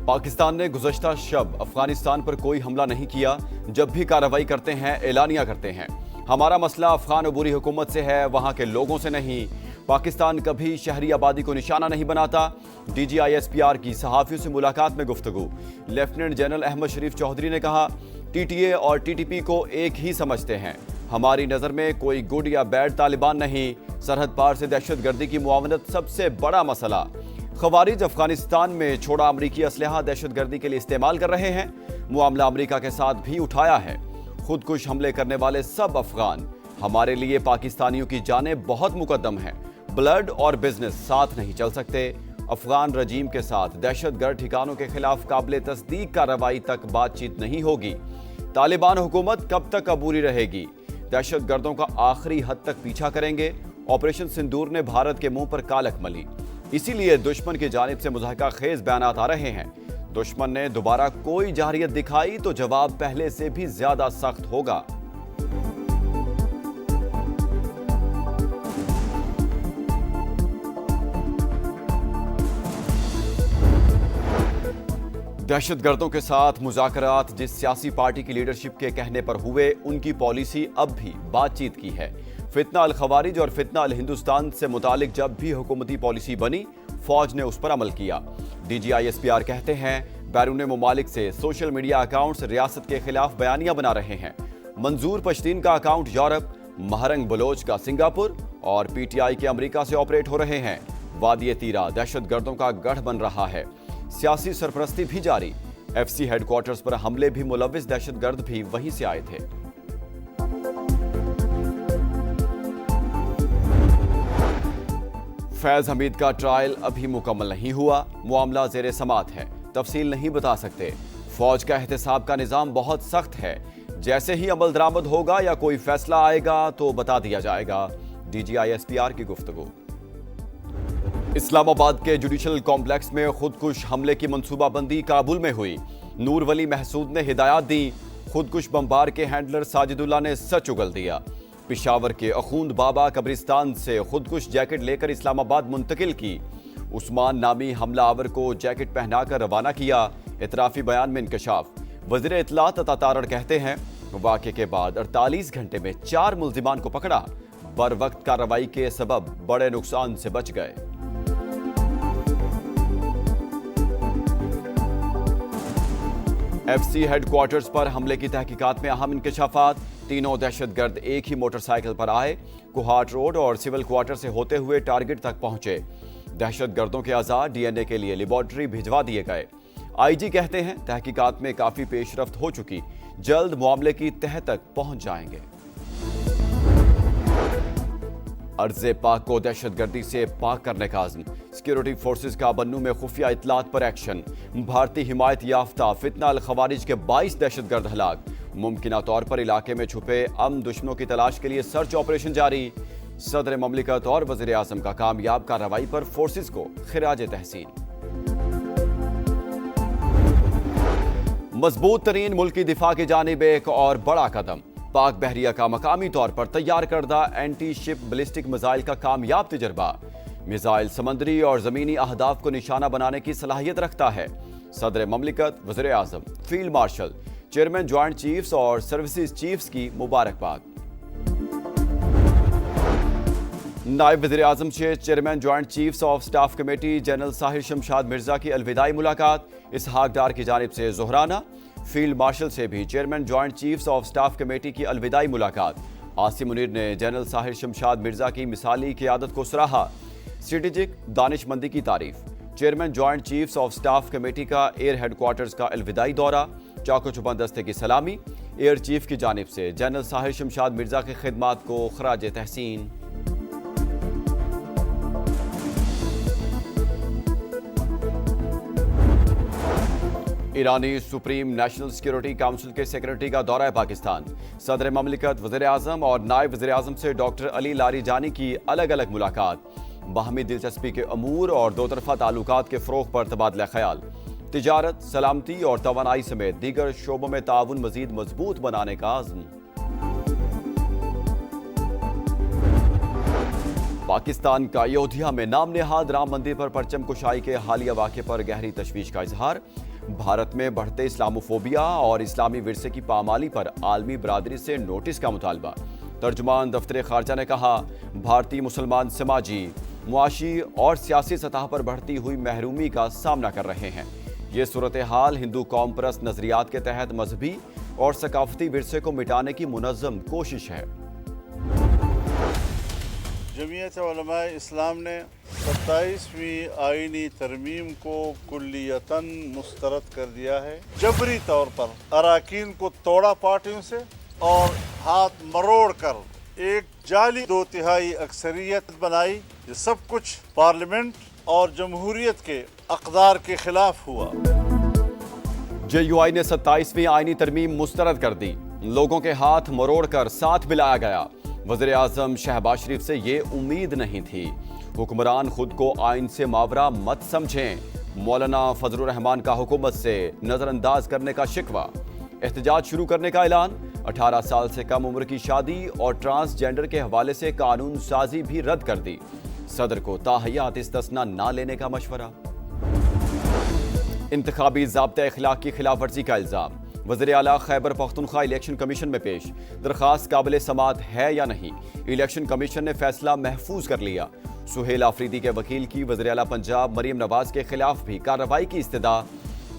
پاکستان نے گزشتہ شب افغانستان پر کوئی حملہ نہیں کیا، جب بھی کارروائی کرتے ہیں اعلانیہ کرتے ہیں۔ ہمارا مسئلہ افغان عبوری حکومت سے ہے، وہاں کے لوگوں سے نہیں۔ پاکستان کبھی شہری آبادی کو نشانہ نہیں بناتا۔ D G I S P R کی صحافیوں سے ملاقات میں گفتگو۔ لیفٹیننٹ جنرل احمد شریف چودھری نے کہا، ٹی ٹی اے اور ٹی ٹی پی کو ایک ہی سمجھتے ہیں۔ ہماری نظر میں کوئی گڈ یا بیڈ طالبان نہیں۔ سرحد پار سے دہشت گردی کی معاونت سب سے بڑا مسئلہ۔ خوارج افغانستان میں چھوڑا امریکی اسلحہ دہشت گردی کے لیے استعمال کر رہے ہیں۔ معاملہ امریکہ کے ساتھ بھی اٹھایا ہے۔ خودکش حملے کرنے والے سب افغان۔ ہمارے لیے پاکستانیوں کی جانیں بہت مقدم ہیں۔ بلڈ اور بزنس ساتھ نہیں چل سکتے۔ افغان رجیم کے ساتھ دہشت گرد ٹھکانوں کے خلاف قابل تصدیق کارروائی تک بات چیت نہیں ہوگی۔ طالبان حکومت کب تک عبوری رہے گی؟ دہشت گردوں کا آخری حد تک پیچھا کریں گے۔ آپریشن سندور نے بھارت کے منہ پر کالک ملی، اسی لیے دشمن کی جانب سے مضحکہ خیز بیانات آ رہے ہیں۔ دشمن نے دوبارہ کوئی جارحیت دکھائی تو جواب پہلے سے بھی زیادہ سخت ہوگا۔ دہشت گردوں کے ساتھ مذاکرات جس سیاسی پارٹی کی لیڈرشپ کے کہنے پر ہوئے، ان کی پالیسی اب بھی بات چیت کی ہے۔ فتنہ الخوارج اور فتنہ الہندوستان سے متعلق جب بھی حکومتی پالیسی بنی، فوج نے اس پر عمل کیا۔ D G I S P R کہتے ہیں، بیرون ممالک سے سوشل میڈیا اکاؤنٹس ریاست کے خلاف بیانیاں بنا رہے ہیں۔ منظور پشتین کا اکاؤنٹ یورپ، مہرنگ بلوچ کا سنگاپور اور پی ٹی آئی کے امریکہ سے آپریٹ ہو رہے ہیں۔ وادی تیرا دہشت گردوں کا گڑھ بن رہا ہے۔ سیاسی سرپرستی بھی جاری۔ ایف سی ہیڈ کوارٹرز پر حملے بھی ملوث دہشت گرد بھی وہیں سے آئے تھے۔ فیض حمید کا ٹرائل ابھی مکمل نہیں ہوا، معاملہ زیر سماعت ہے، تفصیل نہیں بتا سکتے۔ فوج کا احتساب کا نظام بہت سخت ہے، جیسے ہی عمل درآمد ہوگا یا کوئی فیصلہ آئے گا تو بتا دیا جائے گا۔ D G I S P R کی گفتگو۔ اسلام آباد کے جوڈیشل کمپلیکس میں خودکش حملے کی منصوبہ بندی کابل میں ہوئی۔ نور ولی محسود نے ہدایات دی، خودکش بمبار کے ہینڈلر ساجد اللہ نے سچ اگل دیا۔ پشاور کے اخوند بابا قبرستان سے خودکش جیکٹ لے کر اسلام آباد منتقل کی۔ عثمان نامی حملہ آور کو جیکٹ پہنا کر روانہ کیا۔ اعترافی بیان میں انکشاف۔ وزیر اطلاعات عطا تارڑ کہتے ہیں، واقعے کے بعد 48 گھنٹے میں 4 ملزمان کو پکڑا۔ بر وقت کارروائی کے سبب بڑے نقصان سے بچ گئے۔ ایف سی ہیڈ کوارٹرز پر حملے کی تحقیقات میں اہم انکشافات۔ تینوں دہشت گرد ایک ہی موٹر سائیکل پر آئے، کوہاٹ روڈ اور سول کوارٹر سے ہوتے ہوئے ٹارگٹ تک پہنچے۔ دہشت گردوں کے اعضاء ڈی این اے کے لیے لیبارٹری بھجوا دیے گئے۔ آئی جی کہتے ہیں، تحقیقات میں کافی پیش رفت ہو چکی، جلد معاملے کی تہہ تک پہنچ جائیں گے۔ ارض پاک کو دہشت گردی سے پاک کرنے کا عزم۔ سیکیورٹی فورسز کا بنوں میں خفیہ اطلاعات پر ایکشن۔ بھارتی حمایت یافتہ فتنہ الخوارج کے 22 دہشت گرد ہلاک۔ ممکنہ طور پر علاقے میں چھپے امن دشمنوں کی تلاش کے لیے سرچ آپریشن جاری۔ صدر مملکت اور وزیر اعظم کا کامیاب کارروائی پر فورسز کو خراج تحسین۔ مضبوط ترین ملکی دفاع کی جانب ایک اور بڑا قدم۔ پاک بحریہ کا مقامی طور پر تیار کردہ اینٹی شپ بلسٹک میزائل کا کامیاب تجربہ۔ میزائل سمندری اور زمینی اہداف کو نشانہ بنانے کی صلاحیت رکھتا ہے۔ صدر مملکت، وزیر اعظم، field marshal, chairman joint chiefs اور سروسز چیفز کی مبارکباد۔ نائب وزیر اعظم سے chairman joint chiefs of staff committee general Sahir Shamshad Mirza کی الوداعی ملاقات۔ اسحاق ڈار کی جانب سے ظہرانہ۔ فیلڈ مارشل سے بھی chairman joint chiefs of staff committee کی الوداعی ملاقات۔ عاصم منیر نے جنرل ساحر شمشاد مرزا کی مثالی قیادت کو سراہا۔ اسٹریٹجک دانش مندی کی تعریف۔ Chairman joint chiefs of staff committee کا ایئر ہیڈ کوارٹرز کا الوداعی دورہ۔ چاق و چوبند دستے کی سلامی۔ ایئر چیف کی جانب سے جنرل ساحر شمشاد مرزا کی خدمات کو خراج تحسین۔ ایرانی سپریم نیشنل سیکیورٹی کونسل کے سیکرٹری کا دورہ پاکستان۔ صدر مملکت، وزیر اعظم اور نائب وزیر اعظم سے ڈاکٹر علی لاری جانی کی الگ الگ ملاقات۔ باہمی دلچسپی کے امور اور دو طرفہ تعلقات کے فروغ پر تبادلہ خیال۔ تجارت، سلامتی اور توانائی سمیت دیگر شعبوں میں تعاون مزید مضبوط بنانے کا عزم۔ पाकिस्तान का अयोध्या में नाम नेहाद राम मंदिर पर परचम कुशाई के हालिया वाक़े पर गहरी तशवीश का इजहार। भारत में बढ़ते इस्लामोफोबिया और इस्लामी विरसे की पामाली पर आलमी बरादरी से नोटिस का मुतालबा। तर्जुमान दफ्तर खारजा ने कहा, भारतीय मुसलमान समाजी, मुआशी और सियासी सतह पर बढ़ती हुई महरूमी का सामना कर रहे हैं। ये सूरत हाल हिंदू कौम परस्त नजरियात के तहत मजहबी और सकाफती विरसे को मिटाने की मुनज़्ज़म कोशिश है। जमीयत उलमा इस्लाम ने 27वीं आईनी तरमीम को कुल्लियतन मुस्तरद कर दिया है। जबरी तौर पर अराकीन को तोड़ा पार्टियों से और हाथ मरोड़ कर एक जाली 2/3 अक्सरियत बनाई। ये सब कुछ पार्लियामेंट और जमहूरियत के अक़दार के खिलाफ हुआ। JUI ने 27वीं आईनी तरमीम मुस्तरद कर दी। लोगों के हाथ मरोड़ कर साथ मिलाया गया। वज़ीर आज़म शहबाज शरीफ से ये उम्मीद नहीं थी। हुक्मरान खुद को आइन से मावरा मत समझें। मौलाना फजलुर रहमान का हुकूमत से नज़रअंदाज करने का शिकवा। एहतजाज शुरू करने का ऐलान। 18 साल से कम उम्र की शादी और ट्रांसजेंडर के हवाले से कानून साजी भी रद्द कर दी। सदर को ताहयात इस्तिस्ना ना लेने का मशवरा। इंतखाबी ज़ाब्ता इखलाक की खिलाफ वर्जी का इल्ज़ाम। वज़ीर आला खैबर पख्तूनख्वा इलेक्शन कमीशन में पेश। दरख्वास्त काबिल समात है या नहीं, इलेक्शन कमीशन ने फैसला महफूज कर लिया। सुहेल आफरीदी के वकील की वज़ीर आला पंजाब मरीम नवाज के खिलाफ भी कार्रवाई की इस्तदा।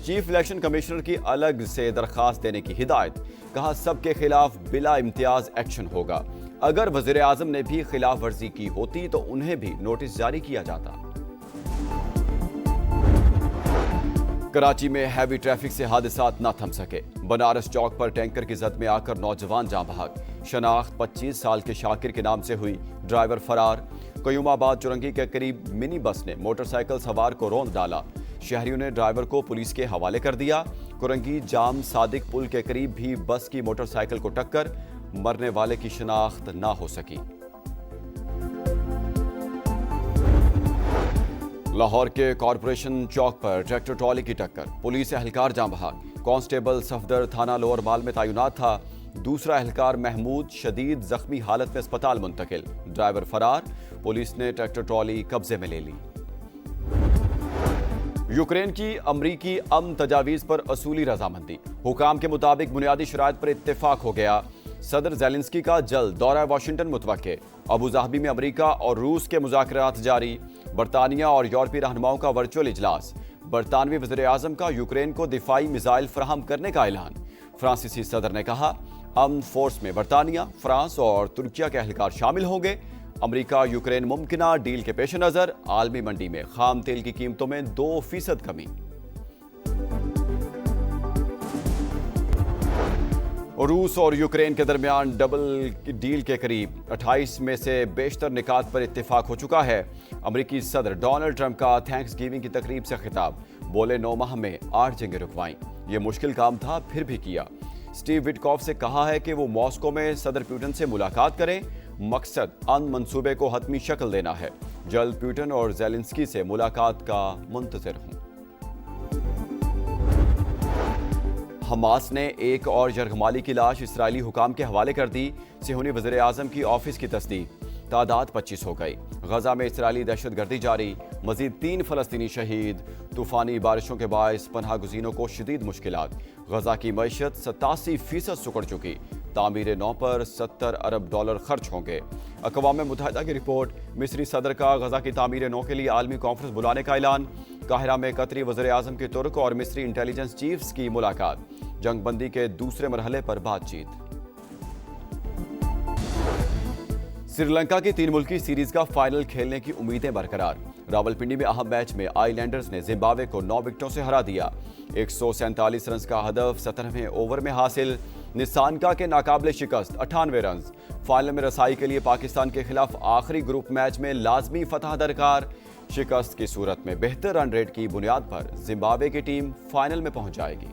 चीफ इलेक्शन कमिश्नर की अलग से दरख्वास्त देने की हिदायत। कहा, सबके खिलाफ बिला इम्तियाज एक्शन होगा। अगर वज़ीर आज़म ने भी खिलाफ वर्जी की होती तो उन्हें भी नोटिस जारी किया जाता। कराची में हैवी ट्रैफिक से हादसात न थम सके। बनारस चौक पर टैंकर की जद में आकर नौजवान जाँ बहक। शनाख्त 25 साल के शाकिर के नाम से हुई, ड्राइवर फरार। कयूमाबाद चुरंगी के करीब मिनी बस ने मोटरसाइकिल सवार को रौंद डाला। शहरियों ने ड्राइवर को पुलिस के हवाले कर दिया। कुरंगी जाम सादिक पुल के करीब भी बस की मोटरसाइकिल को टक्कर। मरने वाले की शनाख्त ना हो सकी। लाहौर के कॉरपोरेशन चौक पर ट्रैक्टर ट्रॉली की टक्कर। पुलिस एहलकार जाँ बहक। कांस्टेबल सफदर थाना लोअर माल में तैनात था। दूसरा एहलकार महमूद शदीद जख्मी हालत में अस्पताल मुंतकिल। ड्राइवर फरार। पुलिस ने ट्रैक्टर ट्रॉली कब्जे में ले ली। यूक्रेन की अमरीकी अमन तजावीज़ पर असूली रजामंदी। हुकाम के मुताबिक बुनियादी शराइत पर इत्तेफाक हो गया। सदर ज़ेलेंस्की का जल्द दौरा वाशिंगटन मुतवक्के। अबूधाबी में अमरीका और रूस के मुज़ाकरात जारी। बरतानिया और यूरोपीय रहनुमाओं का वर्चुअल इजलास। बरतानवी वज़ीर आज़म का यूक्रेन को दिफाई मिसाइल फराहम करने का ऐलान। फ्रांसीसी सदर ने कहा, अमन फोर्स में बरतानिया, फ्रांस और तुर्किया के एहलकार शामिल होंगे। अमरीका यूक्रेन मुमकिना डील के पेश नज़र आलमी मंडी में खाम तेल की कीमतों में 2% कमी। रूस और यूक्रेन के दरमियान डबल डील के करीब 28 में से बेशतर निकात पर इत्तेफाक हो चुका है। अमरीकी सदर डोनाल्ड ट्रंप का थैंक्स गिविंग की तकरीब से खिताब। बोले, 9 माह में 8 जंगें रुकवाईं। ये मुश्किल काम था, फिर भी किया। स्टीव विटकॉफ से कहा है कि वो मॉस्को में सदर पुतिन से मुलाकात करें। मकसद अन मंसूबे को हतमी शक्ल देना है। जल्द पुतिन और ज़ेलेंस्की से मुलाकात का मुंतज़िर हूं। हमास ने एक और यरगमाली की लाश इसराइली हुकाम के हवाले कर दी। सिहोनी वज़ीर आज़म की ऑफिस की तस्दीक। तादाद 25 हो गई। गजा में इसराइली दहशतगर्दी जारी। मजीद 3 फलस्तीनी शहीद। तूफानी बारिशों के बायस पनाह गुज़ीनों को शदीद मुश्किलात। गजा की मईशत 87% सुकड़ चुकी। तामीर नौ पर $70 अरब खर्च होंगे। अक़वाम मुत्तहिदा की रिपोर्ट। मिस्री सदर का गजा की तामीर नौ के लिए आलमी कॉन्फ्रेंस बुलाने का ऐलान। काहिरा में कतरी वज़ीर आज़म की तुर्क और मिस्री इंटेलिजेंस चीफ्स की मुलाकात। जंगबंदी के दूसरे मरहले पर बातचीत। श्रीलंका की 3 मुल्की सीरीज का फाइनल खेलने की उम्मीदें बरकरार। रावलपिंडी में अहम मैच में आइलैंडर्स ने जिम्बाब्वे को 9 विकेटों से हरा दिया। 147 रन का हदफ 17वें ओवर में हासिल। निसानका के नाकाबिले शिकस्त 98 रन। फाइनल में रसाई के लिए पाकिस्तान के खिलाफ आखिरी ग्रुप मैच में लाजमी फतह दरकार। शिकस्त की सूरत में बेहतर रन रेट की बुनियाद पर जिम्बाब्वे की टीम फाइनल में पहुंच जाएगी।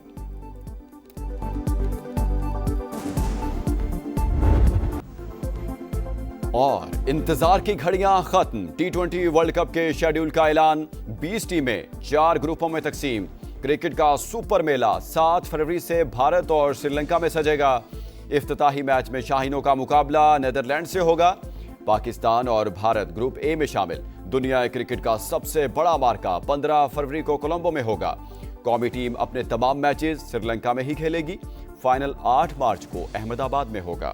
और इंतजार की घड़ियां खत्म। T20 वर्ल्ड कप के शेड्यूल का ऐलान। 20 टीमें 4 ग्रुपों में तकसीम। क्रिकेट का सुपर मेला 7 फरवरी से भारत और श्रीलंका में सजेगा। इफ्तिताही मैच में शाहीनों का मुकाबला नीदरलैंड से होगा। पाकिस्तान और भारत ग्रुप ए में शामिल। दुनिया क्रिकेट का सबसे बड़ा मार्का 15 फरवरी को कोलंबो में होगा। कौमी टीम अपने तमाम मैचेस श्रीलंका में ही खेलेगी। फाइनल 8 मार्च को अहमदाबाद में होगा।